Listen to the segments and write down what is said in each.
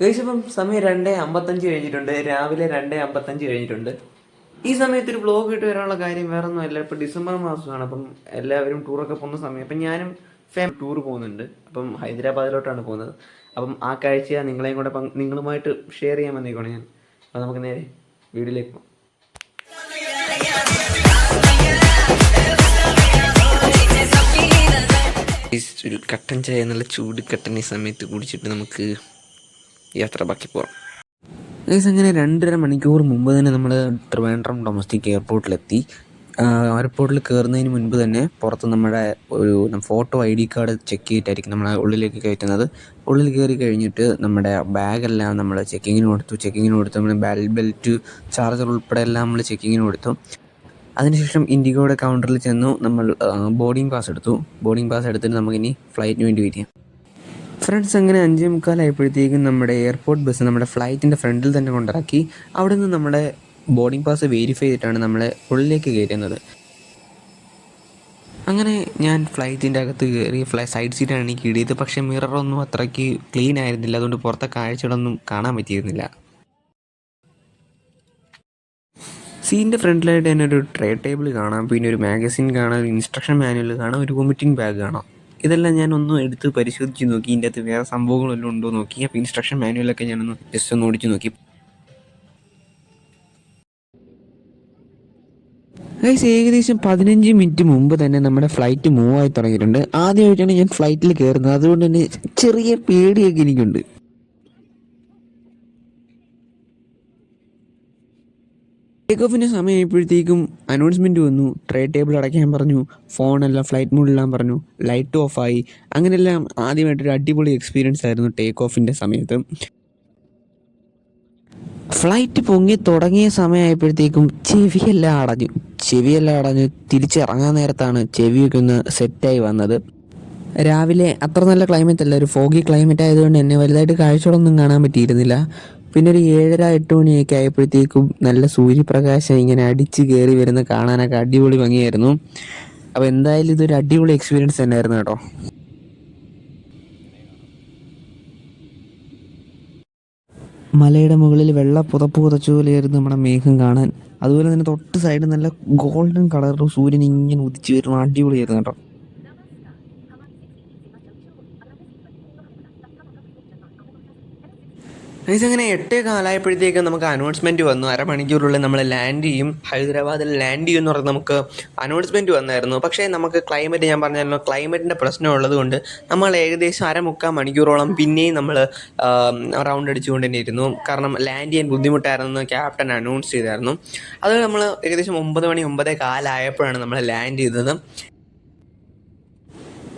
ഏകദേശം സമയം 2:55 കഴിഞ്ഞിട്ടുണ്ട്. രാവിലെ 2:55 കഴിഞ്ഞിട്ടുണ്ട്. ഈ സമയത്ത് ഒരു വ്ലോഗ് ഇട്ട് വരാനുള്ള കാര്യം വേറെ ഒന്നുമല്ല. ഇപ്പം ഡിസംബർ മാസമാണ്. അപ്പം എല്ലാവരും ടൂറൊക്കെ പോകുന്ന സമയം. അപ്പം ഞാനും ടൂർ പോകുന്നുണ്ട്. അപ്പം ഹൈദരാബാദിലോട്ടാണ് പോകുന്നത്. അപ്പം ആ കാഴ്ച നിങ്ങളെയും കൂടെ നിങ്ങളുമായിട്ട് ഷെയർ ചെയ്യാൻ വന്നേക്കാണ് ഞാൻ. അപ്പം നമുക്ക് നേരെ വീഡിയോയിലേക്ക് പോകാം. ഒരു കട്ടൻ ചായ നല്ല ചൂട് കട്ടൻ ഈ സമയത്ത് കുടിച്ചിട്ട് നമുക്ക് യാത്ര ബാക്കി പോകാം. അങ്ങനെ 2.5 മണിക്കൂർ മുമ്പ് തന്നെ നമ്മൾ ട്രിവാൻഡ്രം ഡൊമസ്റ്റിക് എയർപോർട്ടിലെത്തി. എയർപോർട്ടിൽ കയറുന്നതിന് മുൻപ് തന്നെ പുറത്ത് നമ്മുടെ ഒരു ഫോട്ടോ ID കാർഡ് ചെക്ക് ചെയ്തിട്ടായിരിക്കും നമ്മളെ ഉള്ളിലേക്ക് കയറ്റുന്നത്. ഉള്ളിൽ കയറി കഴിഞ്ഞിട്ട് നമ്മുടെ ബാഗെല്ലാം നമ്മൾ ചെക്കിങ്ങിന് കൊടുത്തു. നമ്മൾ ബെൽറ്റ്, ചാർജർ ഉൾപ്പെടെ എല്ലാം നമ്മൾ ചെക്കിങ്ങിന് കൊടുത്തു. അതിനുശേഷം ഇൻഡിഗോയുടെ കൗണ്ടറിൽ ചെന്നു നമ്മൾ ബോർഡിംഗ് പാസ് എടുത്തിട്ട് നമുക്കിനി ഫ്ലൈറ്റിന് വേണ്ടി വെയിറ്റ് ചെയ്യാം. ഫ്രണ്ട്സ്, അങ്ങനെ 5:45 നമ്മുടെ എയർപോർട്ട് ബസ് നമ്മുടെ ഫ്ലൈറ്റിൻ്റെ ഫ്രണ്ടിൽ തന്നെ കൊണ്ടിറക്കി. അവിടെ നിന്ന് നമ്മുടെ ബോർഡിംഗ് പാസ് വെരിഫൈ ചെയ്തിട്ടാണ് നമ്മളെ ഉള്ളിലേക്ക് കയറ്റുന്നത്. അങ്ങനെ ഞാൻ ഫ്ലൈറ്റിൻ്റെ അകത്ത് കയറി. സൈഡ് സീറ്റാണ് എനിക്ക് കിട്ടിയത്. പക്ഷേ മിററൊന്നും അത്രയ്ക്ക് ക്ലീൻ ആയിരുന്നില്ല. അതുകൊണ്ട് പുറത്തെ കാഴ്ചകളൊന്നും കാണാൻ പറ്റിയിരുന്നില്ല. സീറ്റിൻ്റെ ഫ്രണ്ടിലായിട്ട് തന്നെ ഒരു ട്രേ ടേബിൾ കാണാം, പിന്നെ ഒരു മാഗസിൻ കാണാം, ഒരു ഇൻസ്ട്രക്ഷൻ മാനുവൽ കാണാം, ഒരു വോമിറ്റിംഗ് ബാഗ് കാണാം. ഇതെല്ലാം ഞാനൊന്ന് എടുത്ത് പരിശോധിച്ച് നോക്കി. ഇതിൻ്റെ അകത്ത് വേറെ സംഭവങ്ങളെല്ലാം ഉണ്ടോ നോക്കി. അപ്പോൾ ഇൻസ്ട്രക്ഷൻ മാനുവലൊക്കെ ഞാനൊന്ന് ജസ്റ്റ് ഒന്ന് ഓടിച്ച് നോക്കി. ഏകദേശം 15 മിനിറ്റ് മുമ്പ് തന്നെ നമ്മുടെ ഫ്ലൈറ്റ് മൂവ് ആയി തുടങ്ങിയിട്ടുണ്ട്. ആദ്യമായിട്ടാണ് ഞാൻ ഫ്ലൈറ്റിൽ കയറുന്നത്. അതുകൊണ്ട് തന്നെ ചെറിയ പേടിയൊക്കെ എനിക്കുണ്ട്. ടേക്ക് ഓഫിൻ്റെ സമയമായപ്പോഴത്തേക്കും അനൗൺസ്മെൻറ്റ് വന്നു. ട്രേ ടേബിൾ അടയ്ക്കാൻ പറഞ്ഞു, ഫോണെല്ലാം ഫ്ലൈറ്റ് മോഡിലെല്ലാം പറഞ്ഞു, ലൈറ്റ് ഓഫായി. അങ്ങനെയെല്ലാം ആദ്യമായിട്ടൊരു അടിപൊളി എക്സ്പീരിയൻസ് ആയിരുന്നു ടേക്ക് ഓഫിൻ്റെ സമയത്ത്. ഫ്ലൈറ്റ് പൊങ്ങി തുടങ്ങിയ സമയമായപ്പോഴത്തേക്കും ചെവിയെല്ലാം അടഞ്ഞു. തിരിച്ചിറങ്ങാൻ നേരത്താണ് ചെവിയൊക്കെ ഒന്ന് സെറ്റായി വന്നത്. രാവിലെ അത്ര നല്ല ക്ലൈമറ്റ് അല്ല, ഒരു ഫോഗി ക്ലൈമറ്റ് ആയതുകൊണ്ട് തന്നെ വലുതായിട്ട് കാഴ്ചകളൊന്നും കാണാൻ പറ്റിയിരുന്നില്ല. പിന്നെ ഒരു 7:30-8 മണിയൊക്കെ ആയപ്പോഴത്തേക്കും നല്ല സൂര്യപ്രകാശം ഇങ്ങനെ അടിച്ച് കയറി വരുന്ന കാണാനൊക്കെ അടിപൊളി ഭംഗിയായിരുന്നു. അപ്പോൾ എന്തായാലും ഇതൊരു അടിപൊളി എക്സ്പീരിയൻസ് തന്നെയായിരുന്നു കേട്ടോ. മലയുടെ മുകളിൽ വെള്ള പുതപ്പ് പുതച്ച പോലെയായിരുന്നു നമ്മുടെ മേഘം കാണാൻ. അതുപോലെ തന്നെ തൊട്ട് സൈഡ് നല്ല ഗോൾഡൻ കളറിൽ സൂര്യൻ ഇങ്ങനെ ഉദിച്ച് വരുന്ന അടിപൊളിയായിരുന്നു കേട്ടോ. അങ്ങനെ 8:15 നമുക്ക് അനൗൺസ്മെൻറ്റ് വന്നു. അരമണിക്കൂറുള്ളിൽ നമ്മൾ ലാൻഡ് ചെയ്യും, ഹൈദരാബാദിൽ ലാൻഡ് ചെയ്യും എന്ന് പറഞ്ഞ് നമുക്ക് അനൗൺസ്മെൻറ്റ് വന്നായിരുന്നു. പക്ഷേ നമുക്ക് ക്ലൈമറ്റ്, ഞാൻ പറഞ്ഞായിരുന്നു, ക്ലൈമറ്റിൻ്റെ പ്രശ്നമുള്ളത് കൊണ്ട് നമ്മൾ ഏകദേശം 3/4 മണിക്കൂറോളം പിന്നെയും നമ്മൾ റൗണ്ട് അടിച്ചുകൊണ്ട് തന്നെ ഇരുന്നു. കാരണം ലാൻഡ് ചെയ്യാൻ ബുദ്ധിമുട്ടായിരുന്നെന്ന് ക്യാപ്റ്റൻ അനൗൺസ് ചെയ്തായിരുന്നു. അത് നമ്മൾ ഏകദേശം 9 മണി 9:15 ആയപ്പോഴാണ് നമ്മൾ ലാൻഡ് ചെയ്തത്.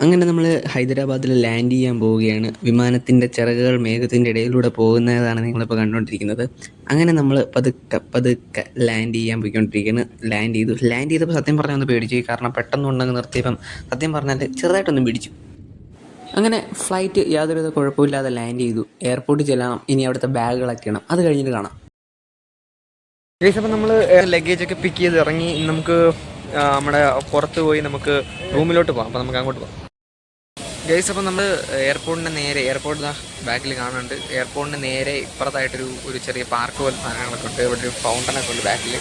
അങ്ങനെ നമ്മൾ ഹൈദരാബാദിൽ ലാൻഡ് ചെയ്യാൻ പോവുകയാണ്. വിമാനത്തിൻ്റെ ചിറകുകൾ മേഘത്തിൻ്റെ ഇടയിലൂടെ പോകുന്നതാണ് നിങ്ങളിപ്പോൾ കണ്ടുകൊണ്ടിരിക്കുന്നത്. അങ്ങനെ നമ്മൾ പതുക്കെ ലാൻഡ് ചെയ്യാൻ പോയിക്കൊണ്ടിരിക്കുകയാണ്. ലാൻഡ് ചെയ്തപ്പോൾ സത്യം പറഞ്ഞാൽ ഒന്ന് പേടിച്ചു. കാരണം പെട്ടെന്നുണ്ടെങ്കിൽ നിർത്തിയപ്പം സത്യം പറഞ്ഞാൽ ചെറുതായിട്ടൊന്ന് പിടിച്ചു. അങ്ങനെ ഫ്ലൈറ്റ് യാതൊരുവിധ കുഴപ്പമില്ലാതെ ലാൻഡ് ചെയ്തു. എയർപോർട്ടിൽ ചെല്ലാം, ഇനി അവിടുത്തെ ബാഗുകളൊക്കെ ഇടണം. അത് കഴിഞ്ഞിട്ട് കാണാം. അപ്പം നമ്മൾ ലഗേജൊക്കെ പിക്ക് ചെയ്ത് ഇറങ്ങി. നമുക്ക് നമ്മുടെ പുറത്ത് പോയി നമുക്ക് റൂമിലോട്ട് പോകാം. അപ്പോൾ നമുക്ക് അങ്ങോട്ട് പോകാം. ഗൈസ്, അപ്പം നമ്മൾ എയർപോർട്ട് ബാക്കിൽ കാണുന്നുണ്ട്. എയർപോർട്ടിന് നേരെ ഇപ്പുറത്തായിട്ടൊരു ചെറിയ പാർക്ക് പോലെ സാധനങ്ങളൊക്കെ ഉണ്ട്. ഇവിടെ ഒരു ഫൗണ്ടനൊക്കെ ഉണ്ട് ബാക്കിൽ.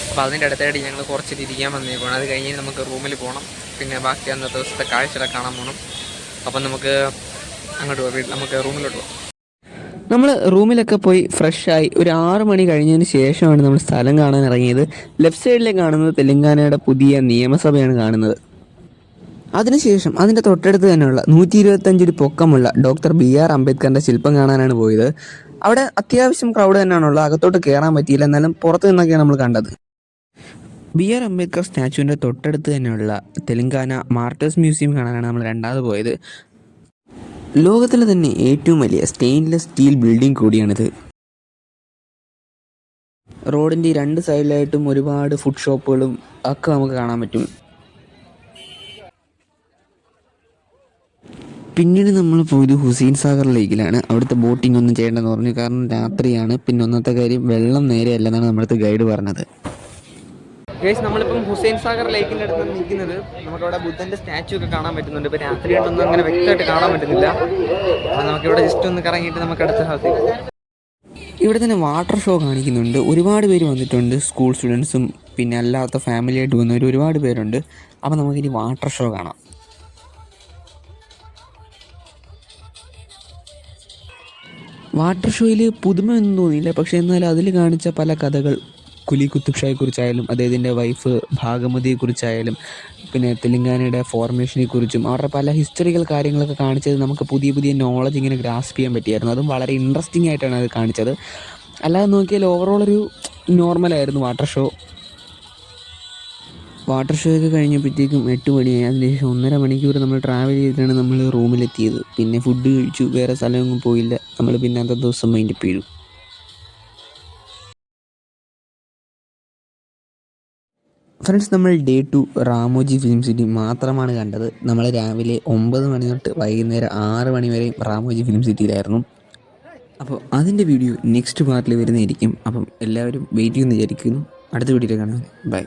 അപ്പോൾ അതിൻ്റെ അടുത്തായിട്ട് ഞങ്ങൾ കുറച്ച് ഇരിക്കാൻ വന്നേക്കാണ്. അത് കഴിഞ്ഞ് നമുക്ക് റൂമിൽ പോകണം. പിന്നെ ബാക്കി അന്നത്തെ ദിവസത്തെ കാഴ്ചകളൊക്കെ കാണാൻ പോകണം. അപ്പം നമുക്ക് അങ്ങോട്ട് പോകാം. നമുക്ക് റൂമിലോട്ട് പോകാം. നമ്മൾ റൂമിലൊക്കെ പോയി ഫ്രഷായി ഒരു 6 മണി കഴിഞ്ഞതിന് ശേഷമാണ് നമ്മൾ സ്ഥലം കാണാൻ ഇറങ്ങിയത്. ലെഫ്റ്റ് സൈഡിലേക്ക് കാണുന്നത് തെലങ്കാനയുടെ പുതിയ നിയമസഭയാണ് കാണുന്നത്. അതിനുശേഷം അതിൻ്റെ തൊട്ടടുത്ത് തന്നെയുള്ള 125 പൊക്കമുള്ള ഡോക്ടർ BR അംബേദ്കറിൻ്റെ ശില്പം കാണാനാണ് പോയത്. അവിടെ അത്യാവശ്യം ക്രൗഡ് തന്നെയാണുള്ളത്. അകത്തോട്ട് കയറാൻ പറ്റിയില്ല, എന്നാലും പുറത്ത് നിന്നൊക്കെയാണ് നമ്മൾ കണ്ടത്. BR അംബേദ്കർ സ്റ്റാച്ചുവിൻ്റെ തൊട്ടടുത്ത് തന്നെയുള്ള തെലങ്കാന മാർട്ടേഴ്സ് മ്യൂസിയം കാണാനാണ് നമ്മൾ രണ്ടാമത് പോയത്. ലോകത്തിലെ തന്നെ ഏറ്റവും വലിയ സ്റ്റെയിൻലെസ് സ്റ്റീൽ ബിൽഡിംഗ് കൂടിയാണിത്. റോഡിൻ്റെ 2 സൈഡിലായിട്ടും ഒരുപാട് ഫുഡ് ഷോപ്പുകളും ഒക്കെ നമുക്ക് കാണാൻ പറ്റും. പിന്നീട് നമ്മൾ പോയത് ഹുസൈൻ സാഗർ ലേക്കിലാണ്. അവിടുത്തെ ബോട്ടിംഗ് ഒന്നും ചെയ്യേണ്ടെന്ന് പറഞ്ഞു, കാരണം രാത്രിയാണ്. പിന്നെ ഒന്നത്തെ കാര്യം, വെള്ളം നേരെയല്ലെന്നാണ് നമ്മുടെ ഗൈഡ് പറഞ്ഞത്. ഗൈസ് നമ്മളിപ്പം ഹുസൈൻ സാഗർ ലേക്കിൻ്റെ അടുത്ത് നിൽക്കുന്നത്. നമുക്കവിടെ ബുദ്ധൻ്റെ സ്റ്റാച്ചു ഒക്കെ കാണാൻ പറ്റുന്നുണ്ട്. ഇപ്പോൾ രാത്രിയായിട്ടൊന്നും അങ്ങനെ വ്യക്തമായിട്ട് കാണാൻ പറ്റുന്നില്ല. അപ്പോൾ നമുക്കിവിടെ ജസ്റ്റ് ഒന്ന് കറങ്ങിയിട്ട് നമുക്ക് അടുത്ത സ്ഥലത്തേക്ക് പോകാം. ഇവിടെ തന്നെ വാട്ടർ ഷോ കാണിക്കുന്നുണ്ട്. ഒരുപാട് പേര് വന്നിട്ടുണ്ട്. സ്കൂൾ സ്റ്റുഡൻസും പിന്നെ അല്ലാത്ത ഫാമിലിയായിട്ട് വന്നവർ ഒരുപാട് പേരുണ്ട്. അപ്പോൾ നമുക്കിനി വാട്ടർ ഷോ കാണാം. വാട്ടർ ഷോയിൽ പുതുമയൊന്നും തോന്നിയില്ല. പക്ഷേ എന്നാലും അതിൽ കാണിച്ച പല കഥകൾ, കുലി കുത്തുബ് ഷായെക്കുറിച്ചായാലും അദ്ദേഹത്തിൻ്റെ വൈഫ് ഭാഗമതിയെക്കുറിച്ചായാലും പിന്നെ തെലുങ്കാനയുടെ ഫോർമേഷനെക്കുറിച്ചും അവരുടെ പല ഹിസ്റ്ററിക്കൽ കാര്യങ്ങളൊക്കെ കാണിച്ചത് നമുക്ക് പുതിയ പുതിയ നോളജ് ഇങ്ങനെ ഗ്രാസ്പ് ചെയ്യാൻ പറ്റിയായിരുന്നു. അതും വളരെ ഇൻട്രസ്റ്റിംഗ് ആയിട്ടാണ് അത് കാണിച്ചത്. അല്ലാതെ നോക്കിയാൽ ഓവറോൾ ഒരു നോർമലായിരുന്നു വാട്ടർ ഷോ. വാട്ടർ ഷോ ഒക്കെ കഴിഞ്ഞപ്പോഴത്തേക്കും 8 മണിയായി. അതിനുശേഷം 1.5 മണിക്കൂർ നമ്മൾ ട്രാവൽ ചെയ്തിട്ടാണ് നമ്മൾ റൂമിലെത്തിയത്. പിന്നെ ഫുഡ് കഴിച്ചു, വേറെ സ്ഥലമൊന്നും പോയില്ല. നമ്മൾ പിന്നെ അന്നത്തെ ദിവസം മൈൻഡപ്പ് ചെയ്തു. ഫ്രണ്ട്സ്, നമ്മൾ ഡേ 2 റാമോജി ഫിലിം സിറ്റി മാത്രമാണ് കണ്ടത്. നമ്മൾ രാവിലെ 9 മണി തൊട്ട് വൈകുന്നേരം 6 മണി വരെയും റാമോജി ഫിലിം സിറ്റിയിലായിരുന്നു. അപ്പോൾ അതിൻ്റെ വീഡിയോ നെക്സ്റ്റ് പാർട്ടിൽ വരുന്നതായിരിക്കും. അപ്പം എല്ലാവരും വെയിറ്റ് ചെയ്യുമെന്ന് വിചാരിക്കുന്നു. അടുത്ത വീഡിയോയിൽ കാണാം. ബൈ.